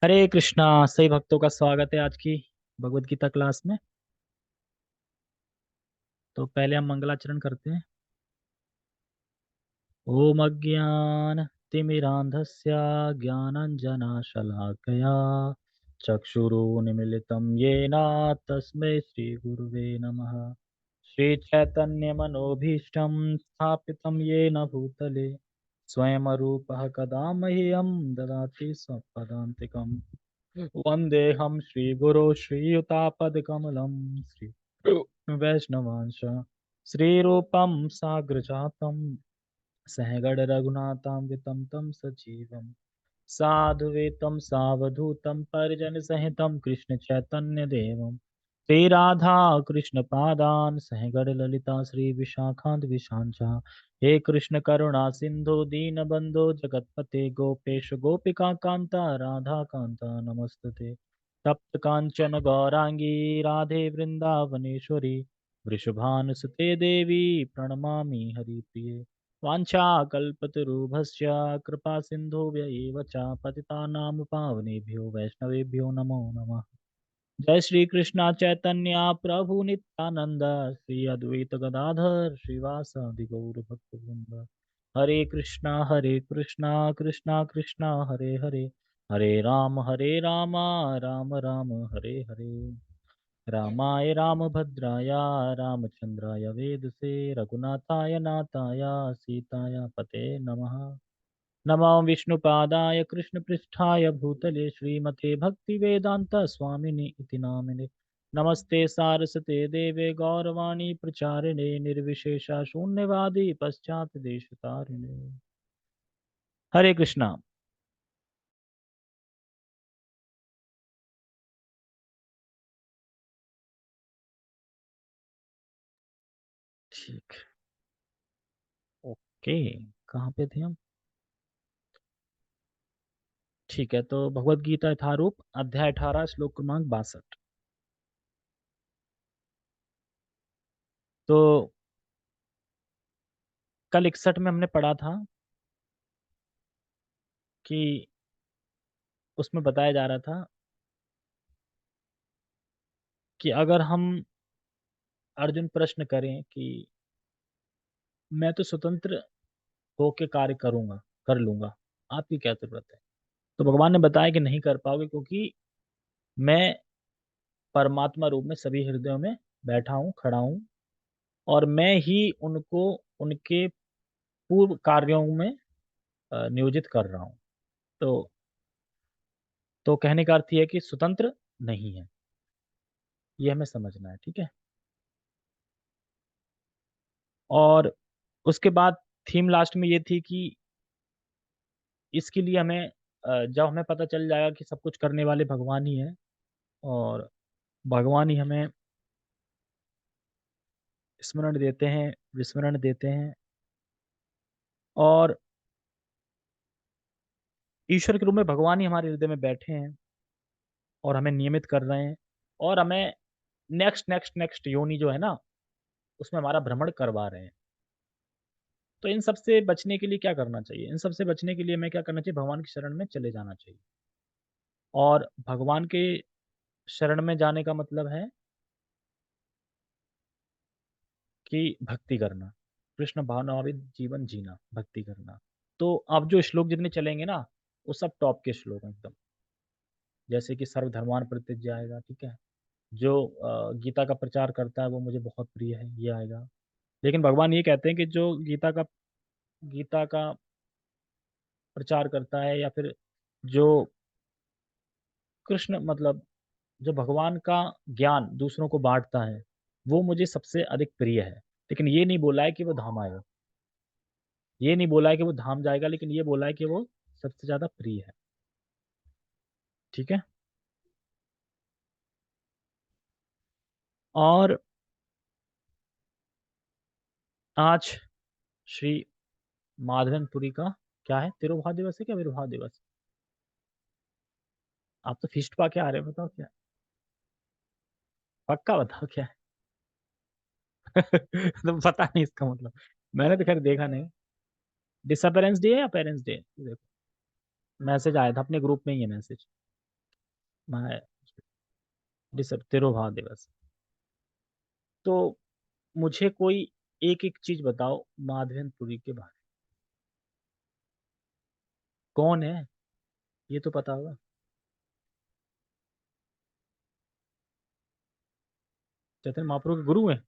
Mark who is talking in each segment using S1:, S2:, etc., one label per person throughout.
S1: हरे कृष्णा। सही भक्तों का स्वागत है आज की भगवत गीता क्लास में। तो पहले हम मंगलाचरण करते हैं। ओम अज्ञान तिमिरांधस्य ज्ञानांजनाशलाकया चक्षुरुन्मीलितं येन तस्मै श्री गुरुवे नमः। श्री चैतन्य मनोभीष्टं स्थापितं येन भूतले स्वयं रूपः कदा मह्यं ददाति स्वपदान्तिकम्। वन्देऽहं श्रीगुरो श्रीयुतापदकमलं श्री वैष्णवांश श्रीरूपं साग्रजातं सहगण रघुनाथान्वितं तं सजीवं साधुवेतं सावधूतं परिजनसहितं कृष्ण चैतन्य देवं श्री राधा कृष्ण पादान सहगण ललिता श्री विशाखान्त विशांचा। हे कृष्ण करुणा सिंधु दीन बंधु जगतपते गोपेश गोपिका कांता राधा कांता नमस्तुते। तप्त कांचन गौरांगी राधे वृंदावनेश्वरी वृषभानुसुते देवी प्रणमामि हरिप्रिये। वाञ्छाकल्पतरुभ्यश्च कृपा सिन्धुभ्य एव च पतितानां पावनेभ्यो वैष्णवेभ्यो नमो नमः। जय श्री कृष्णा चैतन्य प्रभु नित्यानंद श्री अद्वैत गदाधर श्रीवासादि गौर भक्तवृंद। हरे कृष्णा कृष्णा कृष्णा हरे हरे हरे राम राम राम हरे हरे। रामाय रामभद्राय रामचंद्राय वेदसे रघुनाथाय नाथाय सीताय पते नमः। नमो विष्णुपादाय कृष्णपृष्ठाय भूतले श्रीमते भक्तिवेदांत स्वामिनि इति नामिने। नमस्ते सारस्वते देवे गौरवाणी प्रचारिणे निर्विशेषा शून्यवादी पश्चात देशतारिणे। हरे कृष्णा। ठीक। ओके। कहाँ पे थे हम? ठीक है, तो भगवत गीता यथारूप अध्याय 18 श्लोक क्रमांक 62। तो कल 61 में हमने पढ़ा था कि उसमें बताया जा रहा था कि अगर हम अर्जुन प्रश्न करें कि मैं तो स्वतंत्र होके कार्य करूंगा, कर लूंगा, आपकी क्या जरूरत है? तो भगवान ने बताया कि नहीं कर पाओगे, क्योंकि मैं परमात्मा रूप में सभी हृदयों में बैठा हूँ, खड़ा हूँ, और मैं ही उनको उनके पूर्व कार्यों में नियोजित कर रहा हूँ। तो कहने का अर्थ यह है कि स्वतंत्र नहीं है, ये हमें समझना है। ठीक है। और उसके बाद थीम लास्ट में ये थी कि इसके लिए हमें जब हमें पता चल जाएगा कि सब कुछ करने वाले भगवान ही हैं और भगवान ही हमें स्मरण देते हैं, विस्मरण देते हैं, और ईश्वर के रूप में भगवान ही हमारे हृदय में बैठे हैं और हमें नियमित कर रहे हैं, और हमें नेक्स्ट नेक्स्ट नेक्स्ट योनि जो है ना, उसमें हमारा भ्रमण करवा रहे हैं। तो इन सब से बचने के लिए क्या करना चाहिए? इन सब से बचने के लिए हमें क्या करना चाहिए? भगवान की शरण में चले जाना चाहिए। और भगवान के शरण में जाने का मतलब है कि भक्ति करना, कृष्ण भावनाविद जीवन जीना, भक्ति करना। तो अब जो श्लोक जितने चलेंगे ना, वो सब टॉप के श्लोक हैं एकदम। जैसे कि सर्वधर्मान परित्यज्य आएगा, ठीक है। जो गीता का प्रचार करता है वो मुझे बहुत प्रिय है, ये आएगा। लेकिन भगवान ये कहते हैं कि जो गीता का प्रचार करता है, या फिर जो कृष्ण मतलब जो भगवान का ज्ञान दूसरों को बांटता है, वो मुझे सबसे अधिक प्रिय है। लेकिन ये नहीं बोला है कि वो धाम आएगा, ये नहीं बोला है कि वो धाम जाएगा, लेकिन ये बोला है कि वो सबसे ज्यादा प्रिय है। ठीक है। और आज श्री माधवनपुरी का क्या है? तिरुभाव दिवस है क्या विर्भाव दिवस? आप तो फिस्ट पा के आ रहे हो, बताओ क्या? पक्का बताओ क्या है? तो पता नहीं इसका मतलब। मैंने तो खैर देखा नहीं। डिसअपेरेंस डे है या पेरेंट्स डे? देखो, मैसेज आया था अपने ग्रुप में ही है मैसेज। मैं तिरुभाव दिवस। तो मुझे कोई एक एक चीज बताओ माधवेंद्रपुरी के बारे में। कौन है, ये तो पता होगा। चैतन्य महाप्रभु के गुरु हैं?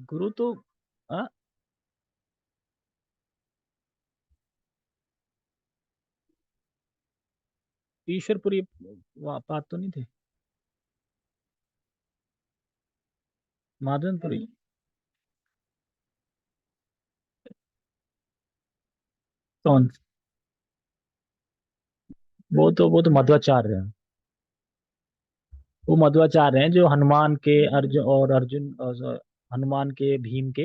S1: गुरु तो हाँ, ईश्वरपुरी बात तो नहीं थे? माधवेंद्रपुरी। कौन? वो तो मध्वाचार्य हैं। वो मध्वाचार्य हैं जो हनुमान के, अर्जुन और अर्जुन हनुमान के, भीम के,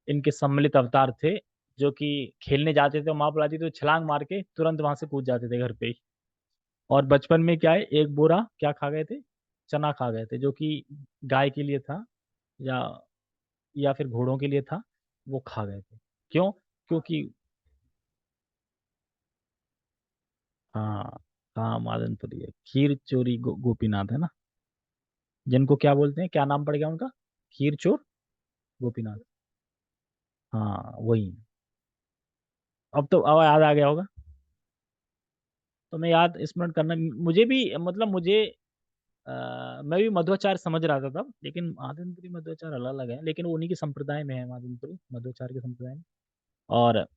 S1: इनके सम्मिलित अवतार थे। जो कि खेलने जाते थे, माँ बुलाती तो छलांग मार के तुरंत वहां से कूद जाते थे घर पे ही। और बचपन में क्या है, एक बोरा क्या खा गए थे, चना खा गए थे, जो कि गाय के लिए था, या फिर घोड़ों के लिए था। वो खा गए थे। क्यों? क्योंकि हाँ, हाँ मादनपुरी है, खीर चोरी गोपीनाथ है ना, जिनको क्या बोलते हैं, क्या नाम पड़ गया उनका, खीर चोर गोपीनाथ। हाँ वही। अब याद आ गया होगा। तो मैं याद स्मरण करना मुझे भी, मतलब मुझे मैं भी मध्वाचार्य समझ रहा था तब, लेकिन मादनपुरी मध्वाचार्य अलग अलग है, लेकिन वो उन्हीं के संप्रदाय में है, मादनपुरी मध्वाचार्य के संप्रदाय में। और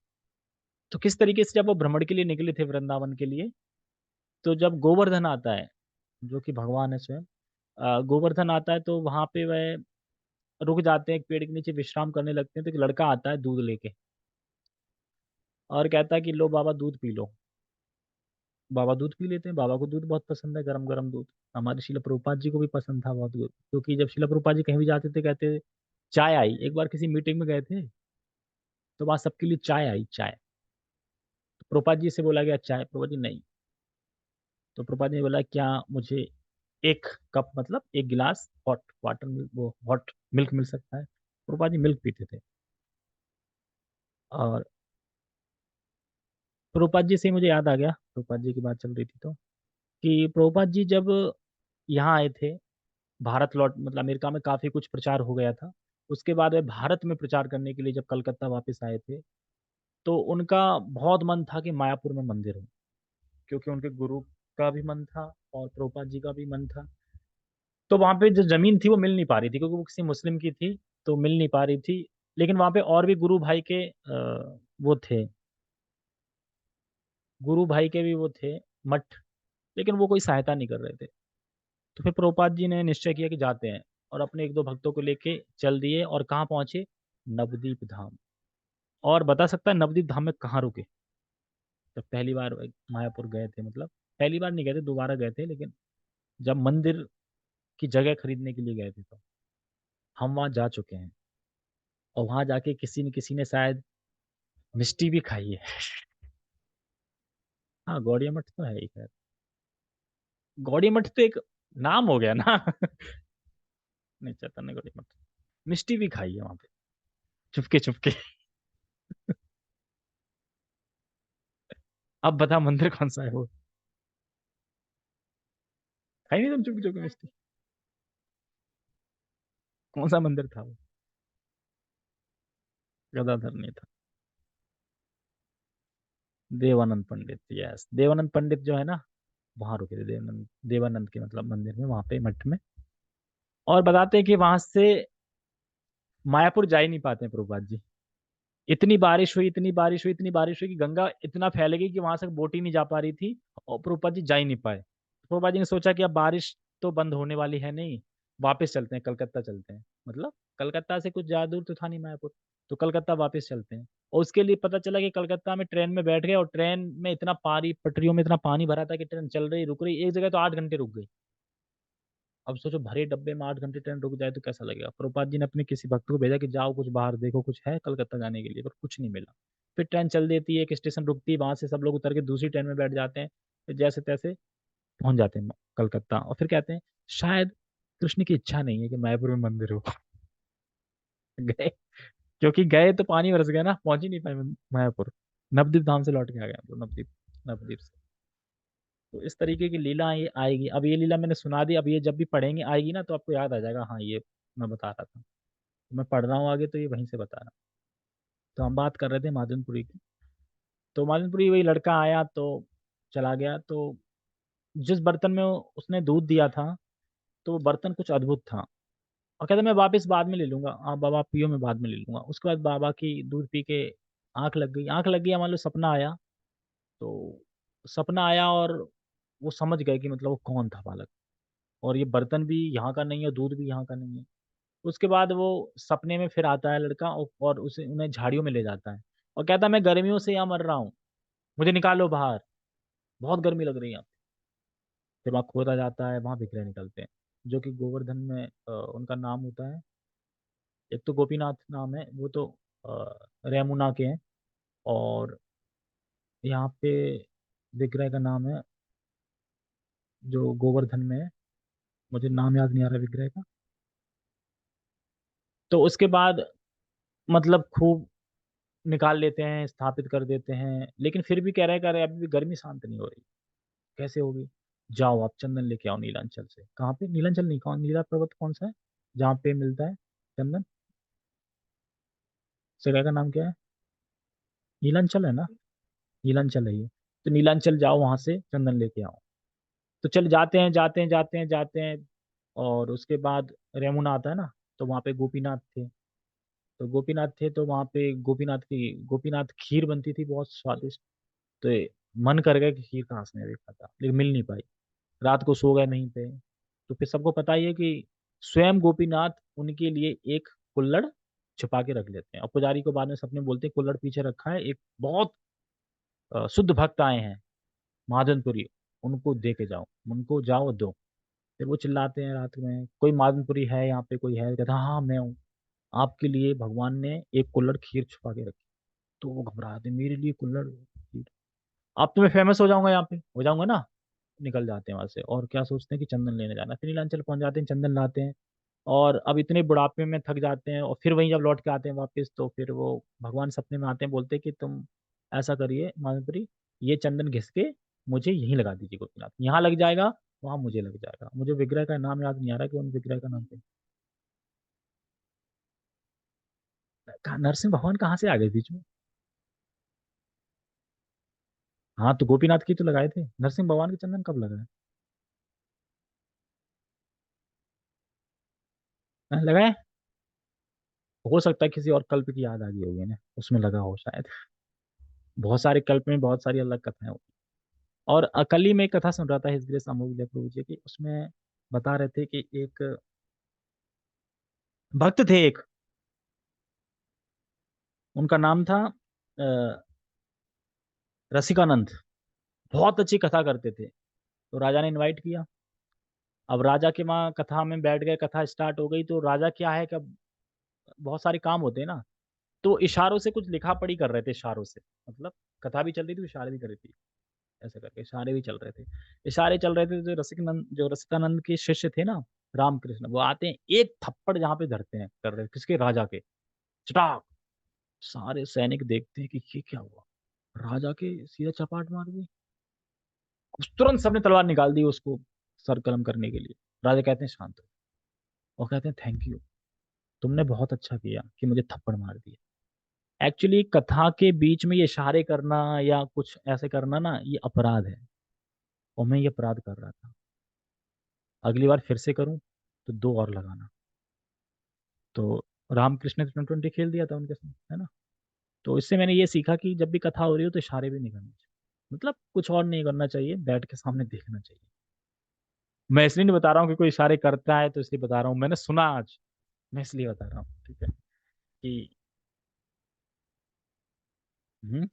S1: तो किस तरीके से जब वो भ्रमण के लिए निकले थे वृंदावन के लिए, तो जब गोवर्धन आता है, जो कि भगवान है स्वयं, गोवर्धन आता है, तो वहां पे वह रुक जाते हैं, एक पेड़ के नीचे विश्राम करने लगते हैं, तो एक लड़का आता है दूध लेके, और कहता है कि लो बाबा दूध पी लो। बाबा दूध पी लेते हैं, बाबा को दूध बहुत पसंद है, गरम गरम दूध। हमारे शिला प्रभुपाद जी को भी पसंद था बहुत दूध, क्योंकि जब शिला प्रभुपाद जी कहीं भी जाते थे कहते, चाय आई। एक बार किसी मीटिंग में गए थे, तो वहां सबके लिए चाय आई, चाय। तो प्रभुपाद जी से बोला गया चाय, प्रभुपाद जी नहीं। तो प्रभुपाद जी ने बोला क्या मुझे एक कप, मतलब एक गिलास हॉट वाटर मिल्क, वो हॉट मिल्क मिल सकता है? प्रभुपाद जी मिल्क पीते थे। और प्रभुपाद जी से मुझे याद आ गया, प्रभुपाद जी की बात चल रही थी तो, कि प्रभुपाद जी जब यहाँ आए थे, भारत लौट, मतलब अमेरिका में काफी कुछ प्रचार हो गया था। उसके बाद वे भारत में प्रचार करने के लिए जब कलकत्ता वापस आए थे, तो उनका बहुत मन था कि मायापुर में मंदिर हो, क्योंकि उनके गुरु का भी मन था और प्रभुपाद जी का भी मन था। तो वहां पे जो जमीन थी वो मिल नहीं पा रही थी, क्योंकि वो किसी मुस्लिम की थी, तो मिल नहीं पा रही थी। लेकिन वहां पे और भी गुरु भाई के वो थे, गुरु भाई के भी वो थे मठ, लेकिन वो कोई सहायता नहीं कर रहे थे। तो फिर प्रभुपाद जी ने निश्चय किया कि जाते हैं, और अपने एक दो भक्तों को लेके चल दिए, और कहाँ पहुंचे, नवदीप धाम। और बता सकता है नवदीप धाम में कहाँ रुके? जब पहली बार मायापुर गए थे, मतलब पहली बार नहीं गए थे, दोबारा गए थे, लेकिन जब मंदिर की जगह खरीदने के लिए गए थे, तो हम वहां जा चुके हैं। और वहां जाके किसी ने शायद मिष्टी भी खाई है। हाँ, गौड़िया मठ तो है ही खैर। गौड़िया मठ तो एक नाम हो गया ना। नहीं, चैतन्य गौड़िया मठ। मिष्टी भी खाई है वहां पे, चुपके चुपके। अब बता मंदिर कौन सा है वो? खाई नहीं तुम चुपके चुपके मिष्टी? कौन सा मंदिर था वो? गदाधर नहीं था। देवानंद पंडित, यस, देवानंद पंडित जो है ना, वहां रुके थे देवानंद, देवानंद के मतलब मंदिर में, वहां पे मठ में। और बताते हैं कि वहां से मायापुर जा ही नहीं पाते हैं प्रभुपाद जी। इतनी बारिश हुई, इतनी बारिश हुई, इतनी बारिश हुई कि गंगा इतना फैल गई कि वहां से बोट ही नहीं जा पा रही थी, और प्रभुपाद जी जा ही नहीं पाए। प्रभुपाद जी ने सोचा कि अब बारिश तो बंद होने वाली है नहीं, वापस चलते हैं, कलकत्ता चलते हैं। मतलब कलकत्ता से कुछ ज्यादा दूर तो था नहीं मायापुर, तो कलकत्ता वापस चलते हैं। और उसके लिए पता चला कि कलकत्ता में ट्रेन में बैठ गए, और ट्रेन में इतना पानी, पटरियों में इतना पानी भरा था कि ट्रेन चल रही रुक रही, एक जगह तो 8 घंटे रुक गई। अब सोचो भरे डब्बे में 8 घंटे ट्रेन रुक जाए तो कैसा लगेगा। प्रभुपाद जी ने अपने किसी भक्त को भेजा कि जाओ कुछ बाहर देखो, कुछ है कलकत्ता जाने के लिए, पर कुछ नहीं मिला। फिर ट्रेन चल देती है, एक स्टेशन रुकती है, वहां से सब लोग उतर के दूसरी ट्रेन में बैठ जाते हैं, फिर जैसे तैसे पहुंच जाते हैं कलकत्ता। और फिर कहते हैं शायद कृष्ण की इच्छा नहीं है कि मायापुर में मंदिर हो। गए, क्योंकि गए तो पानी बरस गया ना, पहुंच ही नहीं पाए मायापुर। नवद्वीप धाम से लौट के आ गए हम लोग, नवद्वीप, नवद्वीप से। तो इस तरीके की लीला ये आएगी। अब ये लीला मैंने सुना दी, अब ये जब भी पढ़ेंगे आएगी ना तो आपको याद आ जाएगा, हाँ ये मैं बता रहा था। मैं पढ़ रहा हूँ आगे तो ये वहीं से बता रहा हूँ। तो हम बात कर रहे थे महाजनपुरी की। तो महाजनपुरी वही लड़का आया तो चला गया। तो जिस बर्तन में उसने दूध दिया था, तो वो बर्तन कुछ अद्भुत था। और कहता मैं वापस बाद में ले लूंगा, आप बाबा आप पियो, मैं बाद में ले लूंगा। उसके बाद बाबा की दूध पी के आंख लग गई। आंख लग गई, मान लो सपना आया। तो सपना आया और वो समझ गए कि मतलब वो कौन था बालक, और ये बर्तन भी यहाँ का नहीं है, दूध भी यहाँ का नहीं है। उसके बाद वो सपने में फिर आता है लड़का, और उसे उन्हें झाड़ियों में ले जाता है और कहता है मैं गर्मियों से यहाँ मर रहा हूँ, मुझे निकालो बाहर, बहुत गर्मी लग रही है यहाँ। फिर वहाँ खोदा जाता है, वहाँ विग्रह निकलते हैं जो कि गोवर्धन में उनका नाम होता है। एक तो गोपीनाथ नाम है, वो तो रेमुना के हैं। और यहाँ पे विग्रह का नाम है जो गोवर्धन में है, मुझे नाम याद नहीं आ रहा विग्रह का। तो उसके बाद मतलब खूब निकाल लेते हैं, स्थापित कर देते हैं, लेकिन फिर भी कह रहे अभी भी गर्मी शांत नहीं हो रही। कैसे होगी? जाओ आप चंदन लेके आओ नीलांचल से। कहाँ पे? नीलांचल नहीं, कौन नीला पर्वत कौन सा है जहाँ पे मिलता है चंदन? जगह का नाम क्या है? नीलांचल है ना? नीलांचल है ये। तो नीलांचल जाओ, वहां से चंदन लेके आओ। तो चल जाते हैं, जाते हैं, जाते हैं, जाते हैं। और उसके बाद रेमुना आता है ना, तो वहाँ पे गोपीनाथ थे। तो गोपीनाथ थे तो वहाँ पे गोपीनाथ खीर बनती थी बहुत स्वादिष्ट। तो मन कर गया कि खीर कहाँ से मैंने देखा था, लेकिन मिल नहीं पाई। रात को सो गए वहीं पे। तो फिर सबको पता ही है कि स्वयं गोपीनाथ उनके लिए एक कुल्हड़ छुपा के रख लेते हैं, और पुजारी को बाद में सपने बोलते हैं कुल्हड़ पीछे रखा है, एक बहुत शुद्ध भक्त आए हैं महाजनपुरी, उनको दे के जाओ, उनको जाओ दो। फिर वो चिल्लाते हैं रात में, कोई महाजनपुरी है यहाँ पे, कोई है? कहता हाँ मैं हूँ, आपके लिए भगवान ने एक कुल्हड़ खीर छुपा के रखी। तो वो घबराते, मेरे लिए कुल्हड़ खीर? अब तो मैं फेमस हो जाऊंगा, यहाँ पे हो जाऊंगा ना। निकल जाते हैं वहां से, और क्या सोचते हैं कि चंदन लेने जाना है। फिर नीलांचल पहुंच जाते हैं, चंदन लाते हैं। और अब इतने बुढ़ापे में थक जाते हैं, और फिर वहीं जब लौट के आते हैं वापस, तो फिर वो भगवान सपने में आते हैं, बोलते हैं कि तुम ऐसा करिए मानपुरी, ये चंदन घिस के मुझे यहीं लगा दीजिए गोपीनाथ, यहाँ लग जाएगा, वहां मुझे लग जाएगा। मुझे विग्रह का नाम याद नहीं आ रहा कि उन विग्रह का नाम क्या है। नरसिंह भगवान कहाँ से आ गए बीच में? हाँ तो गोपीनाथ की तो लगाए थे, नरसिंह भगवान के चंदन कब लगा है? लगाए। हो सकता है किसी और कल्प की याद आ गई होगी ना, उसमें लगा हो शायद। बहुत सारे कल्प में बहुत सारी अलग कथाएं होती हैं। और कल ही मैं एक कथा सुन रहा था हिस ग्रेस अमोघ प्रभु जी की, उसमें बता रहे थे कि एक भक्त थे एक, उनका नाम था रसिकानंद। बहुत अच्छी कथा करते थे। तो राजा ने इनवाइट किया। अब राजा के वहाँ कथा में बैठ गए, कथा स्टार्ट हो गई। तो राजा क्या है कि अब बहुत सारे काम होते हैं ना, तो इशारों से कुछ लिखा पढ़ी कर रहे थे, इशारों से। मतलब कथा भी चल रही थी, इशारे भी कर रही थी, ऐसे करके इशारे भी चल रहे थे। इशारे चल रहे थे। जो रसिकानंद के शिष्य थे ना, रामकृष्ण, वो आते हैं, एक थप्पड़ जहाँ पे धरते हैं, कर रहे किसके? राजा के। चटाक। सारे सैनिक देखते हैं कि ये क्या हुआ, राजा के सीधा चपाट मार दी। उस तुरंत सबने तलवार निकाल दी उसको सर कलम करने के लिए। राजा कहते हैं शांत हो, और कहते हैं थैंक यू, तुमने बहुत अच्छा किया कि मुझे थप्पड़ मार दिया। एक्चुअली कथा के बीच में ये इशारे करना या कुछ ऐसे करना ना, ये अपराध है, और मैं ये अपराध कर रहा था। अगली बार फिर से करूं तो दो और लगाना। तो रामकृष्ण ने 20 खेल दिया था उनके साथ, है ना। तो इससे मैंने ये सीखा कि जब भी कथा हो रही हो तो इशारे भी नहीं करने चाहिए, मतलब कुछ और नहीं करना चाहिए, बैठ के सामने देखना चाहिए। मैं इसलिए नहीं बता रहा हूँ कि कोई इशारे करता है, तो इसलिए बता रहा हूँ, मैंने सुना आज, मैं इसलिए बता रहा हूँ, ठीक है कि हम्म।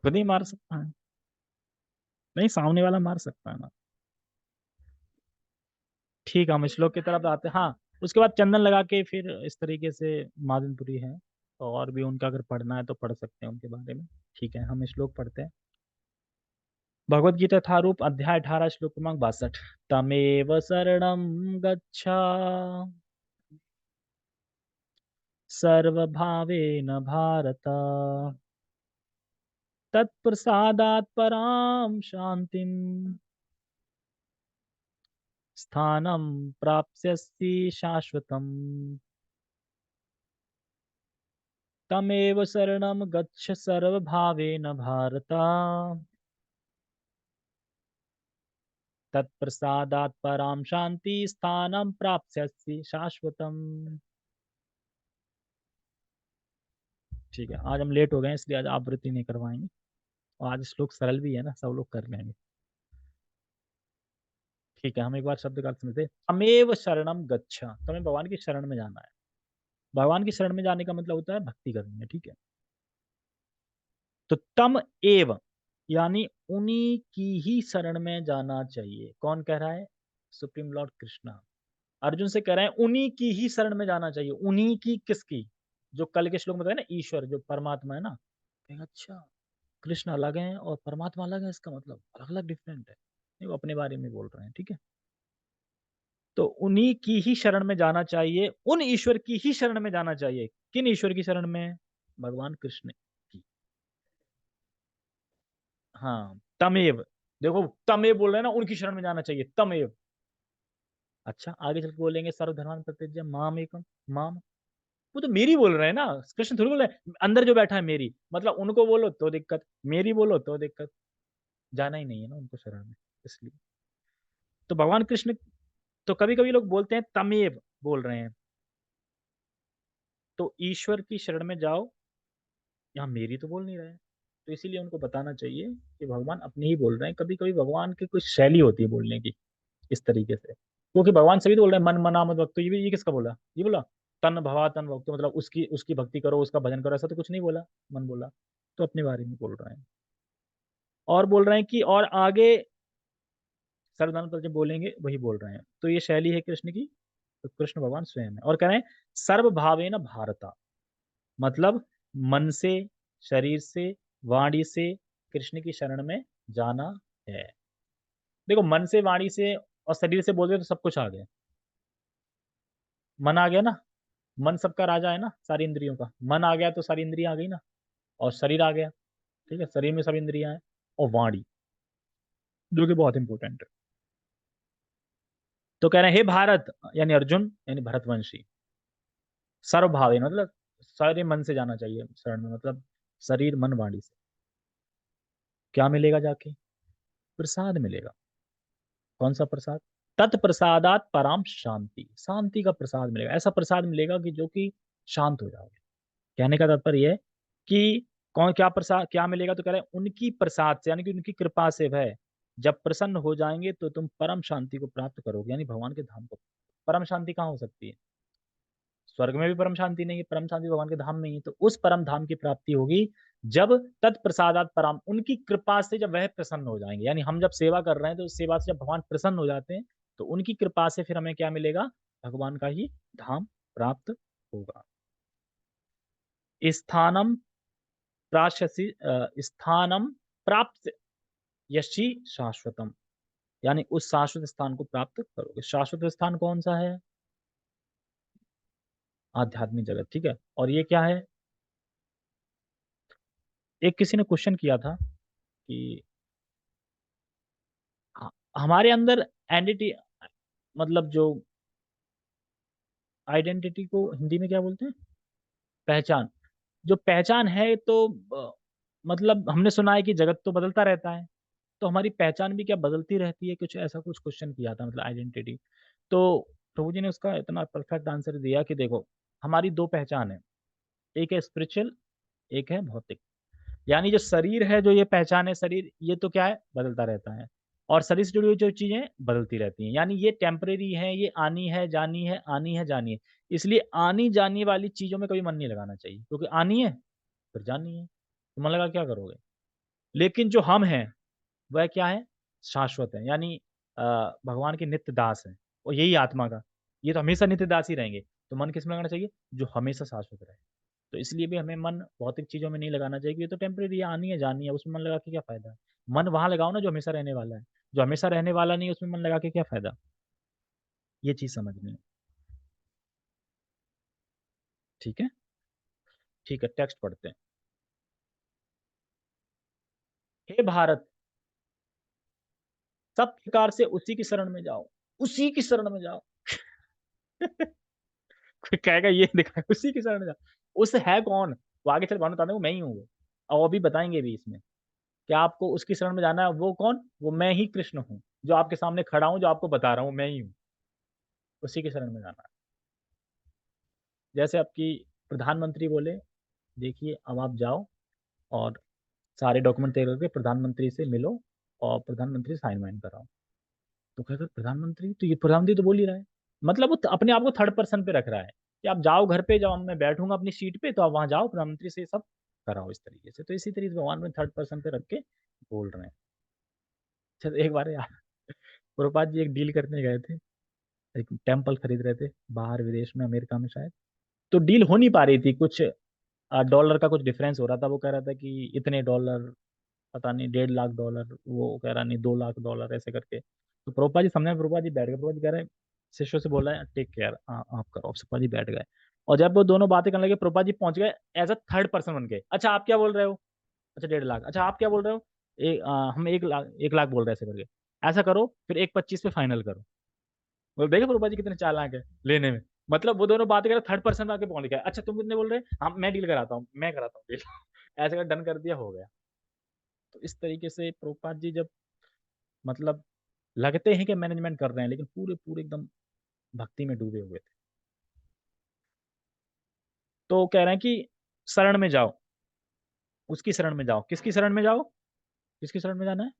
S1: खुद ही मार सकता है। नहीं, सामने वाला मार सकता है ना। ठीक है, हम श्लोक की तरफ आते हैं। हाँ, उसके बाद चंदन लगा के फिर इस तरीके से मादनपुरी है। और भी उनका अगर पढ़ना है तो पढ़ सकते हैं उनके बारे में। ठीक है, हम श्लोक पढ़ते हैं। भगवद गीता यथारूप अध्याय 18 श्लोक क्रमांक 62। तमेव शरणं गच्छ सर्वभावेन भारत, तत्प्रसादात् परां शान्तिं स्थानं प्राप्स्यसि शाश्वतम्। तमेव शरणं गच्छ सर्वभावेन भारत, तत्प्रसादात् परां शांति स्थानं प्राप्स्यसि शाश्वतम। ठीक है, आज हम लेट हो गए हैं, इसलिए आज आवृत्ति नहीं करवाएंगे, और आज श्लोक सरल भी है ना, सब लोग कर लेंगे। ठीक है, हम एक बार शब्द का अर्थ समझते हैं। तमेव शरणम गच्छ, तुम्हें भगवान की शरण में जाना है। भगवान की शरण में जाने का मतलब होता है भक्ति करनी है, ठीक है। तो तम एव यानी उन्हीं की ही शरण में जाना चाहिए। कौन कह रहा है? सुप्रीम लॉर्ड कृष्णा अर्जुन से कह रहे हैं उन्हीं की ही शरण में जाना चाहिए। उन्हीं की किसकी? जो कल के श्लोक में बताया ना, ईश्वर जो परमात्मा है ना। अच्छा, कृष्ण अलग है और परमात्मा अलग है, इसका मतलब अलग अलग डिफरेंट है। नहीं, वो अपने बारे में बोल रहे हैं, ठीक है। तो उन्हीं की ही शरण में जाना चाहिए, उन ईश्वर की ही शरण में जाना चाहिए। किन ईश्वर की शरण में? भगवान कृष्ण की। हाँ, तमेव। देखो, तमेव बोल रहे हैं ना, उनकी शरण में जाना चाहिए, तमेव। अच्छा, आगे चल के बोलेंगे सर्वधर्मान प्रत्यज्य माम एकम, माम। वो तो मेरी बोल रहे हैं ना, कृष्ण थोड़ी बोल रहे हैं अंदर जो बैठा है मेरी, मतलब उनको बोलो तो दिक्कत, मेरी बोलो तो दिक्कत। जाना ही नहीं है ना उनको शरण में, इसलिए। तो भगवान कृष्ण, तो कभी कभी लोग बोलते हैं तमेव बोल रहे हैं, तो ईश्वर की शरण में जाओ, यहाँ मेरी तो बोल नहीं रहे हैं। तो इसीलिए उनको बताना चाहिए कि भगवान अपनी ही बोल रहे हैं। कभी कभी भगवान की कुछ शैली होती है बोलने की, इस तरीके से, क्योंकि भगवान सभी तो बोल रहे हैं मन मना मत भक्तो, ये किसका बोला? ये बोला तन भवा तन भक्तो, मतलब उसकी उसकी भक्ति करो, उसका भजन करो, ऐसा तो कुछ नहीं बोला। मन बोला, तो अपने बारे में बोल रहे हैं। और बोल रहे हैं कि और आगे सर्वदान पर जब बोलेंगे वही बोल रहे हैं। तो ये शैली है कृष्ण की, तो कृष्ण भगवान स्वयं है। और कह रहे हैं सर्व भावेन भारता, मतलब मन से, शरीर से, वाणी से कृष्ण की शरण में जाना है। देखो, मन से, वाणी से और शरीर से बोलते तो सब कुछ आ गया। मन आ गया ना, मन सबका राजा है ना, सारी इंद्रियों का। मन आ गया तो सारी इंद्रियां आ गई ना, और शरीर आ गया, ठीक है, शरीर में सब इंद्रियां हैं। और वाणी, जो कि बहुत इंपॉर्टेंट है। तो कह रहे हैं हे भारत, यानी अर्जुन, यानी भरतवंशी, सर्वभावे मतलब सारे मन से जाना चाहिए शरण में, मतलब शरीर मन वाणी से। क्या मिलेगा जाके? प्रसाद मिलेगा। कौन सा प्रसाद? तत्प्रसादात पराम शांति, शांति का प्रसाद मिलेगा। ऐसा प्रसाद मिलेगा कि जो कि शांत हो जाओगे। कहने का तात्पर्य है कि कौन, क्या प्रसाद, क्या मिलेगा? तो कह रहे हैं उनकी प्रसाद से, यानी कि उनकी कृपा से वह जब प्रसन्न हो जाएंगे तो तुम परम शांति को प्राप्त करोगे, यानी भगवान के धाम को। परम शांति कहाँ हो सकती है? स्वर्ग में भी परम शांति नहीं है, परम शांति भगवान के धाम में ही है। तो उस परम धाम की प्राप्ति होगी जब तत्प्रसादात पराम, उनकी कृपा से जब वह प्रसन्न हो जाएंगे। यानी हम जब सेवा कर रहे हैं तो उस सेवा से जब भगवान प्रसन्न हो जाते हैं, तो उनकी कृपा से फिर हमें क्या मिलेगा? भगवान का ही धाम प्राप्त होगा। स्थानम प्राशसि स्थानम प्राप्त यशी शाश्वतम, यानी उस शाश्वत स्थान को प्राप्त करोगे। शाश्वत स्थान कौन सा है? आध्यात्मिक जगत, ठीक है। और ये क्या है? एक किसी ने क्वेश्चन किया था कि हमारे अंदर एंटिटी, मतलब जो आइडेंटिटी को हिंदी में क्या बोलते हैं? पहचान। जो पहचान है, तो मतलब हमने सुना है कि जगत तो बदलता रहता है, तो हमारी पहचान भी क्या बदलती रहती है? कुछ ऐसा कुछ क्वेश्चन किया था, मतलब आइडेंटिटी। तो प्रभु जी ने उसका इतना परफेक्ट आंसर दिया कि देखो, हमारी दो पहचान है, एक है स्पिरिचुअल, एक है भौतिक। यानी जो शरीर है, जो ये पहचान है शरीर, ये तो क्या है? बदलता रहता है। और शरीर से जुड़ी हुई जो चीजें बदलती रहती हैं, यानी ये टेम्परेरी है, ये आनी है जानी है, आनी है जानी है। इसलिए आनी जानी वाली चीजों में कभी मन नहीं लगाना चाहिए, क्योंकि आनी है फिर जानी है, तो मन लगा क्या करोगे? लेकिन जो हम हैं वह क्या है? शाश्वत है, यानी भगवान के नित्य दास हैं, और यही आत्मा का, ये तो हमेशा नित्य दास ही रहेंगे। तो मन किस में लगाना चाहिए? जो हमेशा शाश्वत रहे। तो इसलिए भी हमें मन भौतिक चीजों में नहीं लगाना चाहिए, कि ये तो टेम्परेरी है, आनी है जानी है, उसमें मन लगा के क्या फायदा है? मन वहां लगाओ ना जो हमेशा रहने वाला है। जो हमेशा रहने वाला नहीं है उसमें मन लगा के क्या फायदा? ये चीज समझनी है, ठीक है। ठीक है, टेक्स्ट पढ़ते हैं। हे भारत, सब प्रकार से उसी की शरण में जाओ, उसी की शरण में जाओ। कोई कहेगा ये दिखा, उसी की शरण में जाओ। उस है कौन? वो आगे चल भानु बताते हैं, वो मैं ही हूँ वो। और वो भी बताएंगे भी इसमें कि आपको उसकी शरण में जाना है। वो कौन? वो मैं ही कृष्ण हूँ, जो आपके सामने खड़ा हूँ, जो आपको बता रहा हूँ, मैं ही हूँ। उसी की शरण में जाना है। जैसे आपकी प्रधानमंत्री बोले, देखिए अब आप जाओ और सारे डॉक्यूमेंट तैयार करके प्रधानमंत्री से मिलो और प्रधानमंत्री साइन वाइन कराओ। तो कहेगा प्रधानमंत्री, तो ये प्रधानमंत्री तो बोल ही रहा है। मतलब वो अपने आप को थर्ड पर्सन पे रख रहा है कि आप जाओ घर पे, जब मैं बैठूंगा अपनी सीट पे तो आप वहां जाओ, प्रधानमंत्री से सब कराओ इस तरीके से। तो इसी तरीके से भगवान में थर्ड पर्सन पे रख के बोल रहे हैं। अच्छा, एक बार यार प्रभुपाद जी एक डील करने गए थे, एक टेम्पल खरीद रहे थे बाहर विदेश में, अमेरिका में शायद। तो डील हो नहीं पा रही थी, कुछ डॉलर का कुछ डिफरेंस हो रहा था। वो कह रहा था कि इतने डॉलर, पता नहीं 1.5 लाख डॉलर, वो कह रहा नहीं 2 लाख डॉलर, ऐसे करके। तो प्रभुपा जी सामने, प्रभुपा जी बैठ गए, प्रभुपा जी कह रहे हैं, शिष्यों से बोला है टेक केयर, आप करो। प्रभुपा जी बैठ गए। और जब वो दोनों बातें करने लगे, प्रभुपा जी पहुंच गए एज अ थर्ड पर्सन बन गए। अच्छा आप क्या बोल रहे हो? अच्छा 1.5 लाख। अच्छा आप क्या बोल रहे हो? हम 1 लाख, 1 लाख बोल रहे हैं, ऐसे करके। ऐसा करो फिर 1.25 पे फाइनल करो। बोल देखो प्रभुपा जी कितने चालाक है लेने में। मतलब वो दोनों बातें कर थर्ड पर्सन में आके पहुंच गए। अच्छा तुम कितने बोल रहे हैं? हम, मैं डील कराता हूँ, मैं कराता हूँ डील। ऐसे कर डन कर दिया, हो गया। तो इस तरीके से प्रभुपाद जी जब, मतलब लगते हैं कि मैनेजमेंट कर रहे हैं, लेकिन पूरे पूरे एकदम भक्ति में डूबे हुए थे। तो कह रहे हैं कि शरण में जाओ, उसकी शरण में जाओ। किसकी शरण में जाओ? किसकी शरण में जाना है?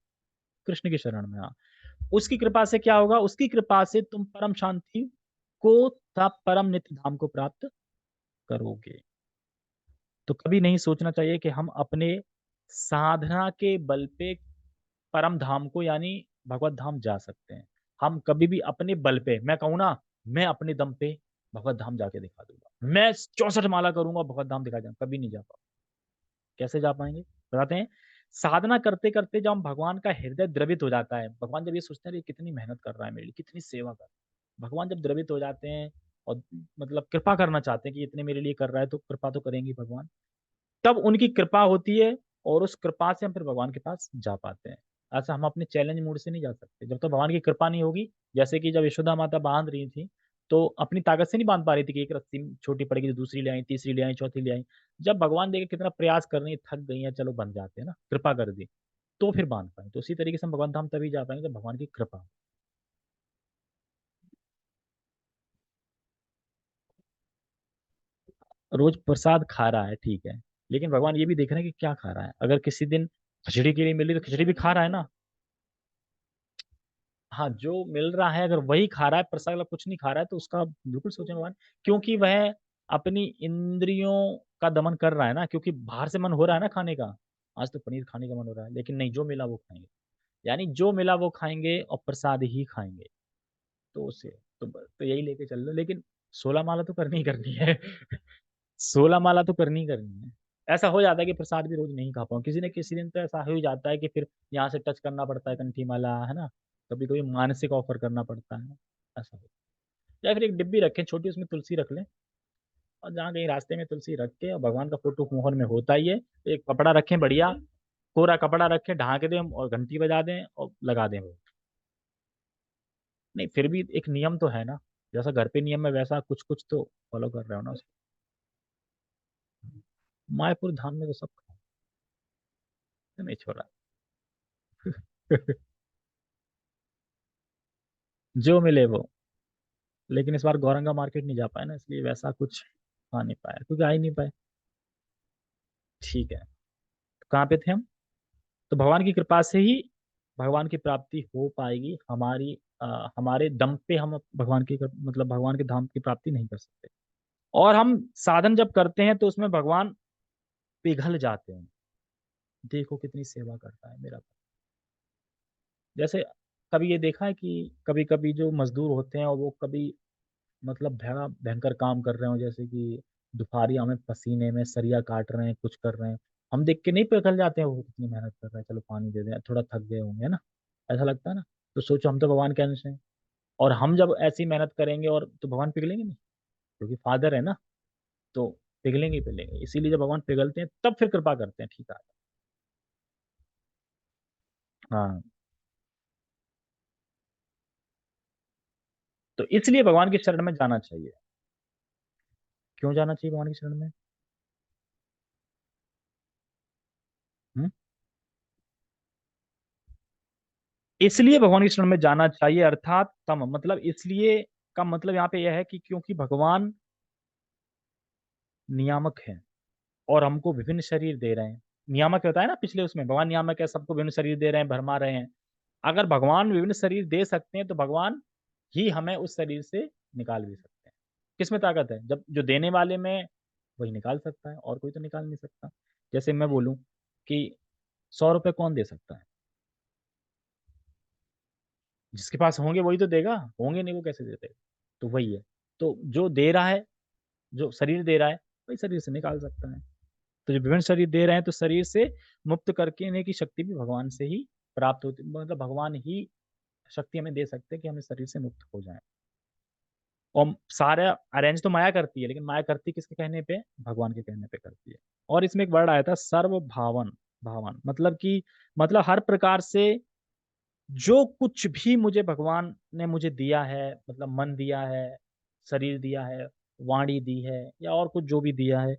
S1: कृष्ण की शरण में। हाँ, उसकी कृपा से क्या होगा? उसकी कृपा से तुम परम शांति को तथा परम नित्य धाम को प्राप्त करोगे। तो कभी नहीं सोचना चाहिए कि हम अपने साधना के बल पे परम धाम को, यानी भगवत धाम जा सकते हैं। हम कभी भी अपने बल पे, मैं कहूँ ना, मैं अपने दम पे भगवत धाम जाके दिखा दूंगा, मैं 64 माला करूंगा भगवत धाम दिखा जाऊंगा, कभी नहीं जा पाऊंगा। कैसे जा पाएंगे? बताते हैं। साधना करते करते जब हम, भगवान का हृदय द्रवित हो जाता है, भगवान जब ये सोचते हैं, ये कितनी मेहनत कर रहा है मेरे लिए, कितनी सेवा कर रहा है। भगवान जब द्रवित हो जाते हैं और मतलब कृपा करना चाहते हैं कि इतने मेरे लिए कर रहा है, तो कृपा तो करेंगे भगवान। तब उनकी कृपा होती है और उस कृपा से हम फिर भगवान के पास जा पाते हैं। ऐसा हम अपने चैलेंज मूड से नहीं जा सकते जब तक भगवान की कृपा नहीं होगी। जैसे कि जब यशोदा माता बांध रही थी, तो अपनी ताकत से नहीं बांध पा रही थी कि एक रस्सी छोटी पड़ेगी तो दूसरी ले आई, तीसरी ले आई, चौथी ले आई। जब भगवान देखे कितना प्रयास कर रही है, थक गई है, चलो बन जाते हैं ना, कृपा कर दी, तो फिर बांध पाए। तो उसी तरीके से हम भगवान धाम तभी जा पाएंगे जब भगवान की कृपा हो। रोज प्रसाद खा रहा है ठीक है, लेकिन भगवान ये भी देख रहे हैं कि क्या खा रहा है। अगर किसी दिन खिचड़ी के लिए मिली तो खिचड़ी भी खा रहा है ना। हाँ, जो मिल रहा है अगर वही खा रहा है, प्रसाद वाला कुछ नहीं खा रहा है, तो उसका बिल्कुल सोचें भगवान। क्योंकि वह अपनी इंद्रियों का दमन कर रहा है ना, क्योंकि बाहर से मन हो रहा है ना खाने का। आज तो पनीर खाने का मन हो रहा है, लेकिन नहीं, जो मिला वो खाएंगे। यानी जो मिला वो खाएंगे और प्रसाद ही खाएंगे। तो उसे, तो यही लेके चल लो, लेकिन 16 माला तो करनी ही करनी है। 16 माला तो करनी ही करनी है। ऐसा हो जाता है कि प्रसाद भी रोज नहीं खा पाऊँ, किसी न किसी दिन तो ऐसा हो ही जाता है कि फिर यहाँ से टच करना पड़ता है कंठी माला, है ना। कभी कभी मानसिक ऑफर करना पड़ता है, ऐसा हो। या फिर एक डिब्बी रखें छोटी, उसमें तुलसी रख लें, और जहाँ कहीं रास्ते में तुलसी रख के, और भगवान का फोटो मोहन में होता ही है, तो एक कपड़ा रखें बढ़िया, कोरा कपड़ा रखें, ढाक दें और घंटी बजा दें और लगा दें वो। नहीं, फिर भी एक नियम तो है ना, जैसा घर पे नियम है वैसा कुछ कुछ तो फॉलो कर रहे हो ना उसको। मायापुर धाम में तो सब खाओ, नहीं छोड़ा। जो मिले वो। लेकिन इस बार गौरंगा मार्केट नहीं जा पाए ना, इसलिए वैसा कुछ आ नहीं पाया, क्योंकि आ ही नहीं पाए। ठीक है, तो कहाँ पे थे हम? तो भगवान की कृपा से ही भगवान की प्राप्ति हो पाएगी हमारी। हमारे दम पे हम भगवान की मतलब भगवान के धाम की प्राप्ति नहीं कर सकते। और हम साधन जब करते हैं तो उसमें भगवान पिघल जाते हैं। देखो कितनी सेवा करता है मेरा। जैसे कभी ये देखा है कि कभी कभी जो मजदूर होते हैं और वो कभी मतलब भया भयंकर काम कर रहे हो, जैसे कि दुपहरिया में पसीने में सरिया काट रहे हैं, कुछ कर रहे हैं, हम देख के नहीं पिघल जाते हैं वो कितनी मेहनत कर रहे हैं, चलो पानी दे दें, थोड़ा थक गए होंगे, है ना। ऐसा लगता है ना। तो सोचो हम तो भगवान के अंश हैं, और हम जब ऐसी मेहनत करेंगे और तो भगवान पिघलेंगे नहीं, क्योंकि फादर है ना। तो पिघलेंगे ही पिघलेंगे। इसीलिए जब भगवान पिघलते हैं तब फिर कृपा करते हैं, ठीक है। हाँ, तो इसलिए भगवान की शरण में जाना चाहिए। क्यों जाना चाहिए भगवान की शरण में? हम्म? इसलिए भगवान की शरण में जाना चाहिए, अर्थात तम मतलब इसलिए का मतलब यहाँ पे यह है कि क्योंकि भगवान नियामक है और हमको विभिन्न शरीर दे रहे हैं। नियामक होता है ना, पिछले उसमें भगवान नियामक है, सबको विभिन्न शरीर दे रहे हैं, भरमा रहे हैं। अगर भगवान विभिन्न शरीर दे सकते हैं तो भगवान ही हमें उस शरीर से निकाल भी सकते हैं। किसमें ताकत है? जब जो देने वाले में, वही निकाल सकता है, और कोई तो निकाल नहीं सकता। जैसे मैं बोलूं कि 100 रुपए कौन दे सकता है? जिसके पास होंगे वही तो देगा, होंगे नहीं वो कैसे दे देगा? तो वही है। तो जो दे रहा है, जो शरीर दे रहा है, वही शरीर से निकाल सकता है। तो जो विभिन्न शरीर दे रहे हैं तो शरीर से मुक्त करके इन्हें की शक्ति भी भगवान से ही प्राप्त होती, मतलब भगवान ही शक्ति हमें दे सकते हैं कि हम इस शरीर से मुक्त हो जाएं। और सारा अरेंज तो माया करती है, लेकिन माया करती किसके कहने पे? भगवान के कहने पे करती है। और इसमें एक वर्ड आया था सर्व भावन। भावन मतलब कि, मतलब हर प्रकार से जो कुछ भी मुझे भगवान ने मुझे दिया है, मतलब मन दिया है, शरीर दिया है, वाणी दी है, या और कुछ जो भी दिया है,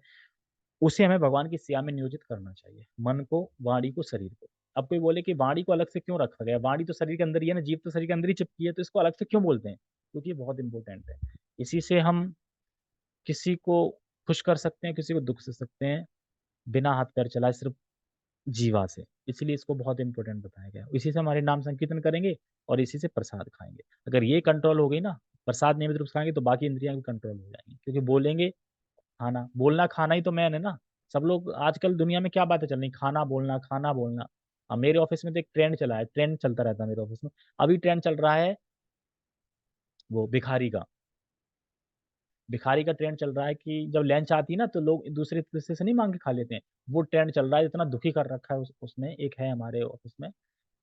S1: उसे हमें भगवान की सेवा में नियोजित करना चाहिए। मन को, वाणी को, शरीर को। अब कोई बोले कि वाणी को अलग से क्यों रखा गया? वाणी तो शरीर के अंदर ही है ना, जीव तो शरीर के अंदर ही चिपकी है, तो इसको अलग से क्यों बोलते हैं? क्योंकि ये बहुत इंपॉर्टेंट है। इसी से हम किसी को खुश कर सकते हैं, किसी को दुख से सकते हैं, बिना हाथ पैर चलाए, सिर्फ जीवा से। इसलिए इसको बहुत इंपॉर्टेंट बताया गया। इसी से हमारे नाम संकीर्तन करेंगे और इसी से प्रसाद खाएंगे। अगर ये कंट्रोल हो गई ना, प्रसाद नियमित रूप से खाएंगे, तो बाकी इंद्रियां भी कंट्रोल हो जाएंगी, क्योंकि बोलेंगे, खाना बोलना खाना ही तो मैन है ना। सब लोग आजकल दुनिया में क्या बातें चल रही, खाना बोलना, खाना बोलना। अब मेरे ऑफिस में तो एक ट्रेंड चला है, ट्रेंड चलता रहता है मेरे ऑफिस में। अभी ट्रेंड चल रहा है वो भिखारी का। भिखारी का ट्रेंड चल रहा है कि जब लंच आती है ना तो लोग एक दूसरे तीसरे से नहीं मांग के खा लेते हैं। वो ट्रेंड चल रहा है, इतना दुखी कर रखा है उसने, एक है हमारे ऑफिस में,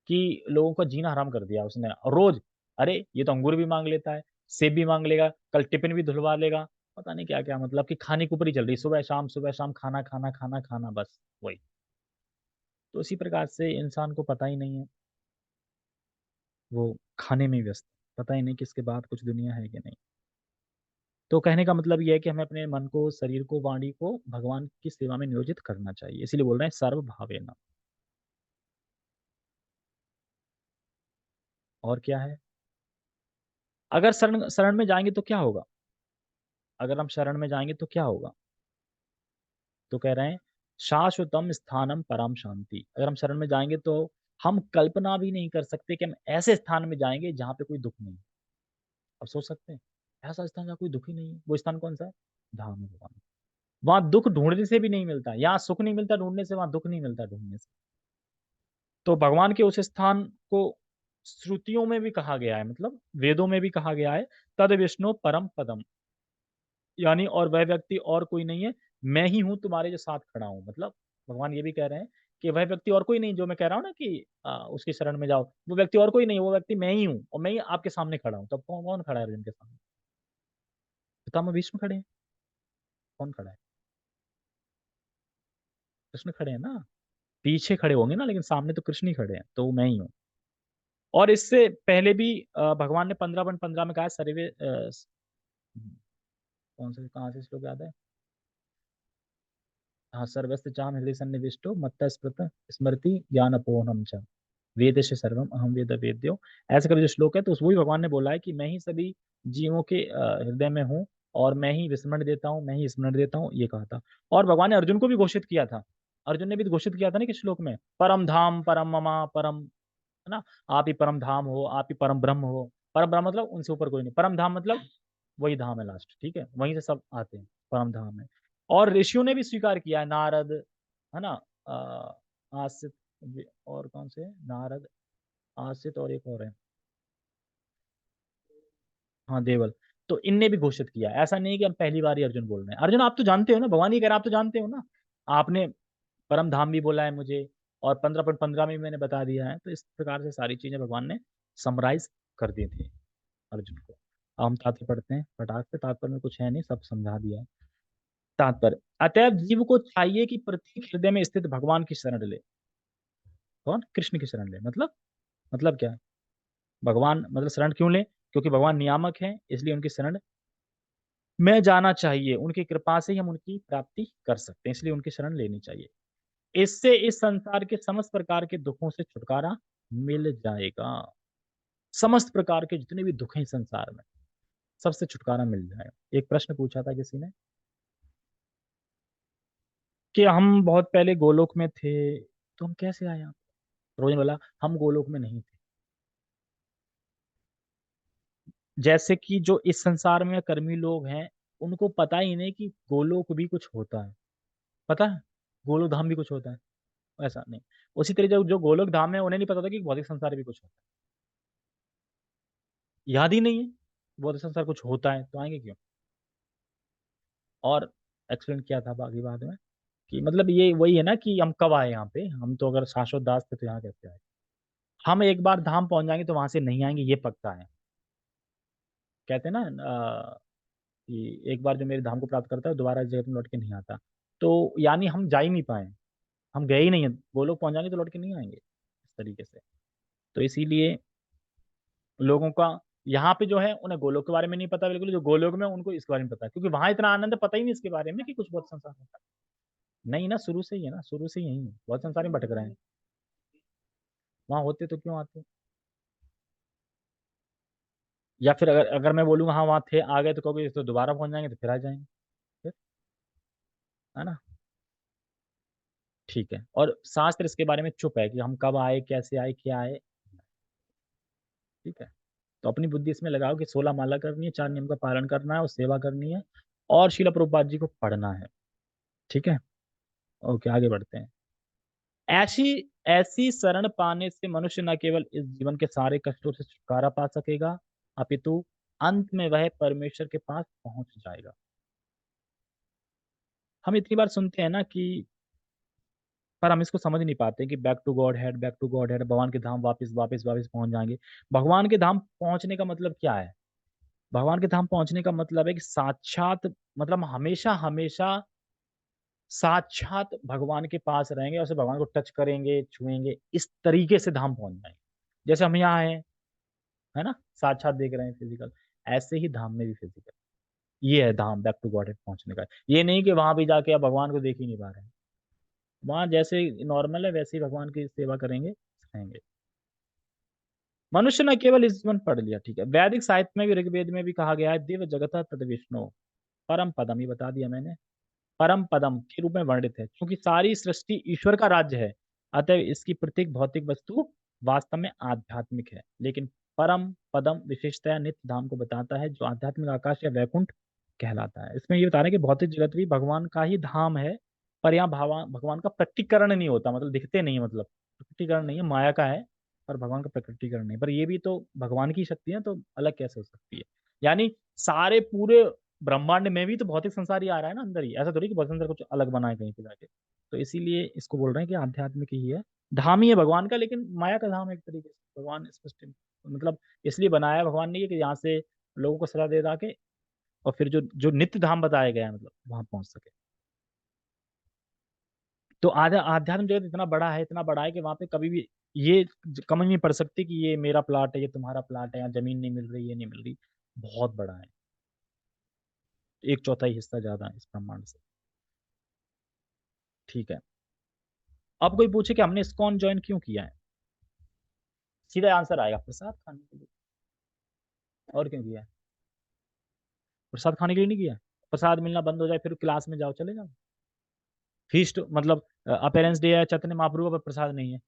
S1: कि लोगों का जीना हराम कर दिया उसने। और रोज, अरे ये तो अंगूर भी मांग लेता है, सेब भी मांग लेगा, कल टिफिन भी धुलवा लेगा, पता नहीं क्या क्या, मतलब कि खाने के ऊपर ही चल रही, सुबह शाम खाना खाना खाना खाना, बस वही। तो इसी प्रकार से इंसान को पता ही नहीं है, वो खाने में व्यस्त, पता ही नहीं कि इसके बाद कुछ दुनिया है कि नहीं। तो कहने का मतलब ये है कि हमें अपने मन को, शरीर को, वाणी को भगवान की सेवा में नियोजित करना चाहिए। इसीलिए बोल रहे हैं सर्व भावेना। और क्या है? अगर शरण शरण में जाएंगे तो क्या होगा? अगर हम शरण में जाएंगे तो क्या होगा? तो कह रहे हैं शाश्वतम स्थानम परम शांति। अगर हम शरण में जाएंगे तो हम कल्पना भी नहीं कर सकते कि हम ऐसे स्थान में जाएंगे जहां पे कोई दुख नहीं। अब सोच सकते हैं, ऐसा स्थान जहाँ कोई दुख ही नहीं है, वो स्थान कौन सा है? धाम है भगवान। वहां दुख ढूंढने से भी नहीं मिलता, यहाँ सुख नहीं मिलता ढूंढने से, वहां दुख नहीं मिलता ढूंढने से। तो भगवान के उस स्थान को श्रुतियों में भी कहा गया है, मतलब वेदों में भी कहा गया है, तद विष्णु परम पदम। यानी और वह व्यक्ति और कोई नहीं है, मैं ही हूं तुम्हारे जो साथ खड़ा हूं। मतलब भगवान ये भी कह रहे हैं कि वह व्यक्ति और कोई नहीं, जो मैं कह रहा हूँ ना कि उसकी शरण में जाओ, वो व्यक्ति और कोई नहीं, वो व्यक्ति मैं ही हूँ, और मैं ही आपके सामने खड़ा हूँ। तब कौन कौन खड़ा है अर्जुन के सामने? पितामह भीष्म खड़े हैं। कौन खड़ा है? कृष्ण खड़े हैं ना। पीछे खड़े होंगे ना, लेकिन सामने तो कृष्ण ही खड़े हैं, तो वो मैं ही हूँ। और इससे पहले भी भगवान ने 15:15 में कहा, सर्वे कौन से, कहाँ से श्लोक याद है? हाँ, सर्वस्य चाम हृदय सन्निविष्टो मत्तः स्मृत स्मृति ज्ञान अपोहनम च वेद से सर्वम अहम वेद वेद्यो। ऐसे करके जो श्लोक है, तो वही भगवान ने बोला है कि मैं ही सभी जीवों के हृदय में हूँ, और मैं ही विस्मरण देता हूँ, मैं ही स्मरण देता हूँ, ये कहा था। और भगवान ने अर्जुन को भी घोषित किया था। अर्जुन ने भी तो घोषित किया था ना कि श्लोक में, परम धाम परम ममा परम, है ना, आप ही परम धाम हो, आप ही परम ब्रह्म हो। परम ब्रह्म मतलब उनसे ऊपर कोई नहीं, परम धाम मतलब वही धाम है लास्ट, ठीक है, वहीं से सब आते हैं, परम धाम है। और ऋषियों ने भी स्वीकार किया है, नारद, है ना, आसित, और कौन से हैं? नारद, आसित, और एक और है, हाँ, देवल। तो इनने भी घोषित किया है। ऐसा नहीं कि हम पहली बार ही अर्जुन बोल रहे हैं। अर्जुन आप तो जानते हो ना, भगवान ही कह रहे हैं, आप तो जानते हो ना। आपने परम धाम भी बोला है मुझे, और 15:15 में भी मैंने बता दिया है। तो इस प्रकार से सारी चीजें भगवान ने समराइज कर दी थी अर्जुन को। अब हम तात्पर्य पढ़ते हैं, फटाक से, तात्पर्य में कुछ है नहीं, सब समझा दिया है। तात्पर्य, अतएव जीव को चाहिए कि प्रत्येक हृदय में स्थित भगवान की शरण ले। कौन? कृष्ण की शरण ले। मतलब क्या है? भगवान मतलब शरण क्यों ले? क्योंकि भगवान नियामक हैं, इसलिए उनकी शरण में जाना चाहिए। उनकी कृपा से ही हम उनकी प्राप्ति कर सकते हैं, इसलिए उनकी शरण लेनी चाहिए। इससे इस संसार के समस्त प्रकार के दुखों से छुटकारा मिल जाएगा। समस्त प्रकार के जितने भी दुख हैं इस संसार में, सबसे छुटकारा मिल जाएगा। एक प्रश्न पूछा था किसी ने कि हम बहुत पहले गोलोक में थे, तो हम कैसे आए यहाँ? रोजन बोला, हम गोलोक में नहीं थे। जैसे कि जो इस संसार में कर्मी लोग हैं, उनको पता ही नहीं कि गोलोक भी कुछ होता है। पता है? गोलोक धाम भी कुछ होता है, ऐसा नहीं। उसी तरह जो जो गोलोक धाम है, उन्हें नहीं पता था कि भौतिक संसार भी कुछ होता है। याद ही नहीं है भौतिक संसार कुछ होता है, तो आएंगे क्यों? और एक्सप्लेन किया था बाकी बाद में कि मतलब ये वही है ना कि हम कब आए यहाँ पे। हम तो अगर शाश्वत दास थे तो यहाँ कैसे आए? हम एक बार धाम पहुंच जाएंगे तो वहां से नहीं आएंगे, ये पक्का है। कहते हैं ना कि एक बार जो मेरे धाम को प्राप्त करता है दोबारा इस जगत में लौट के नहीं आता। तो यानी हम जा ही नहीं पाए, हम गए ही नहीं है। वो लोग पहुंच जाएंगे तो लौट के नहीं आएंगे इस तरीके से। तो इसीलिए लोगों का यहाँ पे जो है उन्हें गोलोक के बारे में नहीं पता बिल्कुल, जो गोलोक में उनको इसके बारे में पता है, क्योंकि वहां इतना आनंद है, पता ही नहीं इसके बारे में कि कुछ बहुत संसार होता है। नहीं ना, शुरू से ही है ना, शुरू से ही यही है, बहुत संसार में भटक रहे हैं। वहां होते तो क्यों आते? या फिर अगर अगर मैं बोलूंगा हाँ वहां थे, आ गए, तो कहोगे तो दोबारा पहुंच जाएंगे, तो फिर आ जाएंगे। फिर, है ना? ठीक है। और शास्त्र इसके बारे में चुप है कि हम कब आए, कैसे आए, क्या आए। ठीक है। तो अपनी बुद्धि इसमें लगाओ कि 16 माला करनी है, 4 नियम का पालन करना है और सेवा करनी है, और शिला प्रभुपाद जी को पढ़ना है। ठीक है। ओके, आगे बढ़ते हैं। ऐसी ऐसी शरण पाने से मनुष्य न केवल इस जीवन के सारे कष्टों से छुटकारा पा सकेगा, अपितु अंत में वह परमेश्वर के पास पहुंच जाएगा। हम इतनी बार सुनते हैं ना कि, पर हम इसको समझ नहीं पाते कि back to Godhead, back to Godhead, भगवान के धाम वापस वापस वापस पहुंच जाएंगे। भगवान के धाम पहुंचने का मतलब क्या है? भगवान के धाम पहुंचने का मतलब है कि साक्षात, मतलब हमेशा हमेशा साक्षात भगवान के पास रहेंगे और उसे भगवान को टच करेंगे, छुएंगे, इस तरीके से धाम पहुंच जाएंगे। जैसे हम यहाँ हैं, है ना, साक्षात देख रहे हैं फिजिकल, ऐसे ही धाम में भी फिजिकल। ये है धाम, बैक टू गॉड हेड पहुंचने का। ये नहीं कि वहां भी जाके आप भगवान को देख ही नहीं पा रहे हैं। वहां जैसे नॉर्मल है वैसे ही भगवान की सेवा करेंगे, रहेंगे। मनुष्य न केवल इस जीवन पढ़ लिया, ठीक है, वैदिक साहित्य में भी, ऋग्वेद में भी कहा गया है, दिव्य जगत तद विष्णु परम पदम, ये बता दिया मैंने, परम पदम के रूप में वर्णित है। क्योंकि सारी सृष्टि ईश्वर का राज्य है, अतः इसकी प्रत्येक भौतिक वस्तु वास्तव में आध्यात्मिक है। लेकिन परम पदम विशेषतया नित्य धाम को बताता है, जो आध्यात्मिक आकाश या वैकुंठ कहलाता है। इसमें ये बता रहे हैं कि भौतिक जगत भी भगवान का ही धाम है, पर यहाँ भगवान का प्रकटीकरण नहीं होता, मतलब दिखते नहीं है, मतलब प्रकटीकरण नहीं है, माया का है, पर भगवान का प्रकटीकरण नहीं। पर ये भी तो भगवान की शक्ति है, तो अलग कैसे हो सकती है? यानी सारे पूरे ब्रह्मांड में भी तो भौतिक संसार ही आ रहा है ना अंदर ही, ऐसा थोड़ी कि भौतिक संसार कुछ अलग बना है कहीं पे जाके। तो इसीलिए इसको बोल रहे हैं कि आध्यात्मिक ही है, धाम ही है भगवान का, लेकिन माया का धाम है एक तरीके से। भगवान स्पष्ट, मतलब इसलिए बनाया भगवान ने ये कि यहाँ से लोगों को सजा दे दाके, और फिर जो जो नित्य धाम बताया गया है, मतलब वहां पहुंच सके। तो आधा आध्यात्म जगत इतना बड़ा है, इतना बड़ा है कि वहां पे कभी भी ये कमी नहीं पड़ सकती कि ये मेरा प्लाट है, ये तुम्हारा प्लाट है, यहाँ जमीन नहीं मिल रही, ये नहीं मिल रही। बहुत बड़ा है, एक चौथाई हिस्सा ज्यादा है इस ब्रह्मांड से। ठीक है। अब कोई पूछे कि हमने इस्कॉन ज्वाइन क्यों किया है, सीधा आंसर आएगा, प्रसाद खाने के लिए। और क्यों किया है? प्रसाद खाने के लिए नहीं किया है। प्रसाद मिलना बंद हो जाए फिर क्लास में जाओ, चले जाओ। फीस्ट मतलब अपेरेंस डे है, चैतन्य महाप्रभु का, पर प्रसाद नहीं है।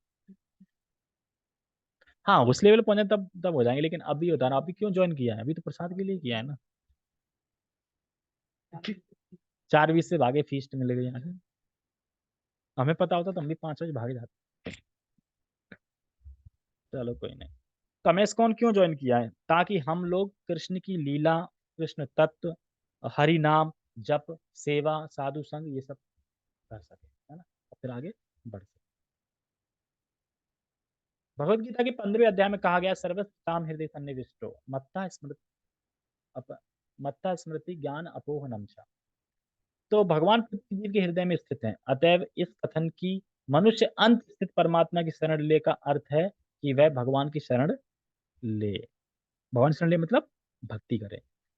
S1: हाँ, उस लेवल पहुंचे तब तब हो जाएंगे, लेकिन अभी होता है ना, अभी क्यों ज्वाइन किया है? अभी तो प्रसाद के लिए किया है ना। 4:20 से भागे, फीस्ट मिल गई यहाँ से। हमें पता होता तो हम भी 5 बजे भागे जाते। चलो कोई नहीं। तो हमें इस्कॉन क्यों ज्वाइन किया है? ताकि हम लोग कृष्ण की लीला, कृष्ण तत्व, हरि नाम, जप, सेवा, साधु संग, ये सब कर सके, है ना, और फिर आगे बढ़ सके। भगवत गीता के 15वें अध्याय में कहा गया, सर्वस्व काम हृदय सन्निविष्टो मत्ता स्मृति, अप मत्ता स्मृति ज्ञान अपोहनम च। तो भगवान प्रत्येक जीव के हृदय में स्थित हैं। अतएव इस कथन की मनुष्य अंत स्थित परमात्मा की शरण ले का अर्थ है कि वह भगवान की शरण ले। भगवान की शरण ले मतलब भक्ति करे।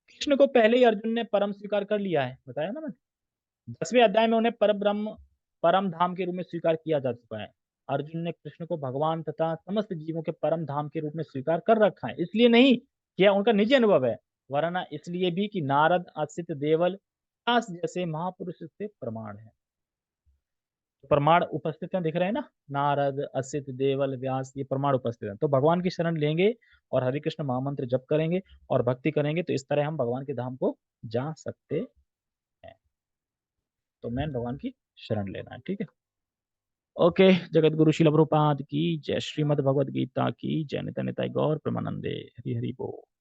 S1: कृष्ण को पहले ही अर्जुन ने परम स्वीकार कर लिया है, बताया ना मैंने। 10वें अध्याय में उन्हें परम ब्रह्म, परम धाम के रूप में स्वीकार किया जा चुका है। अर्जुन ने कृष्ण को भगवान तथा समस्त जीवों के परम धाम के रूप में स्वीकार कर रखा है। इसलिए नहीं कि उनका निजी अनुभव है, वरना इसलिए भी कि नारद, असित, देवल, व्यास जैसे महापुरुष से प्रमाण है। प्रमाण उपस्थित हैं, दिख रहे हैं ना। नारद, असित, देवल, व्यास, ये प्रमाण उपस्थित हैं। तो भगवान की शरण लेंगे और हरे कृष्ण महामंत्र जप करेंगे और भक्ति करेंगे, तो इस तरह हम भगवान के धाम को जा सकते हैं। तो मैन भगवान की शरण लेना है, ठीक है। ओके। जगत गुरु शिल प्रभुपाद की जय। श्रीमद् भगवद गीता की जय। नित्य निताय गौर प्रेमानंदे। हरि हरि बोल।